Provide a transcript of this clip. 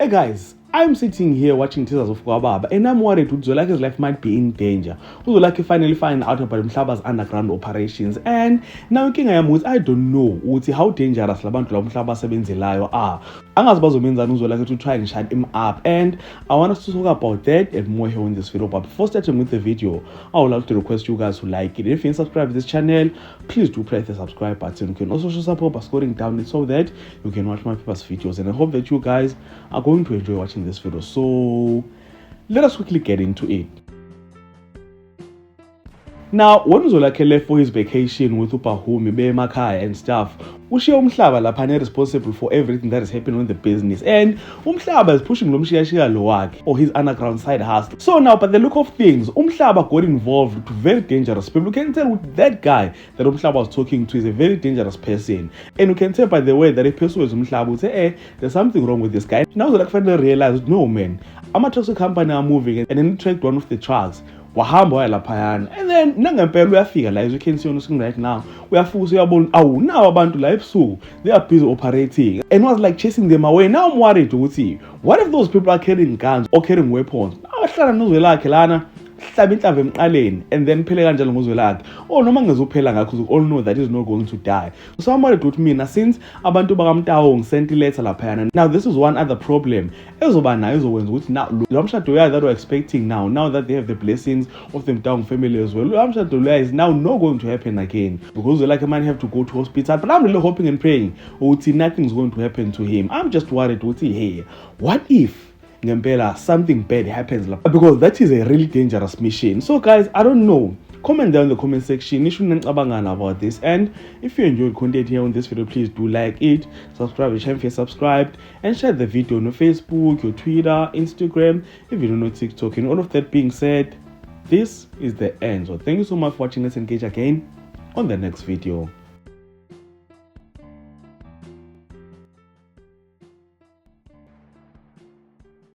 Hey guys, I'm sitting here watching teasers of Kwababa and I'm worried Uzwelake's life might be in danger. Uzwelake finally find out about Mhlaba's underground operations, and now I don't know how dangerous labantu la Mhlaba sebenzelayo are. Angazi bazomenzani Uzwelake to try and shut him up, and I want us to talk about that and more here in this video. But before starting with the video, I would like to request you guys to like it. If you subscribe to this channel, please do press the subscribe button. You can also show support by scoring down it so that you can watch my people's videos, and I hope that you guys are going to enjoy watching this video. So let us quickly get into it. Now, when Uzwelake left for his vacation with Upahumi, Emakhaya and stuff, Ushiya Umhlaba laphana responsible for everything that is happening in the business, and Umhlaba is pushing lo mshiyashiya lo wakhe or his underground side hustle. So now, by the look of things, Umhlaba got involved with very dangerous people. You can tell with that guy that Umhlaba was talking to is a very dangerous person, and you can tell by the way that a person is Umhlaba would say, there's something wrong with this guy. Now Uzwelake finally realized, no man, ama-taxi company are moving, and then he tracked one of the trucks. Wahamba waya laphayana, and then nangempela uyafika la, as you can see on the screen right now, uyafika uyabona awunawo abantu la ebusuku, they are busy operating, and was like chasing them away. Now I'm worried ukuthi what if those people are carrying guns or carrying weapons? Ahlala noZwelakhe lana hlaba inhlava emqaleni and then phele kanjalo ngoZwelakhe, or noma ngezophela ngakho, because all know that he's not going to die. So I'm worried with mina, since abantu bakamtawo ngisent iletha laphayana. Now this is one other problem ezoba nayo ezokwenza ukuthi now lo mshado uya that we're expecting now that they have the blessings of the Mtaung family as well, lo mshado uya is now not going to happen again, because Uzwelakhe might have to go to hospital. But I'm really hoping and praying ukuthi nothing's going to happen to him. I'm just worried ukuthi hey, what if ngempela something bad happens, because that is a really dangerous mission. So guys, I don't know, comment down in the comment section about this, and if you enjoyed content here on this video, please do like it, subscribe if you're subscribed, and share the video on your Facebook, your Twitter, Instagram, if you don't know TikTok. And all of that being said, this is the end. So thank you so much for watching. Let's engage again on the next video.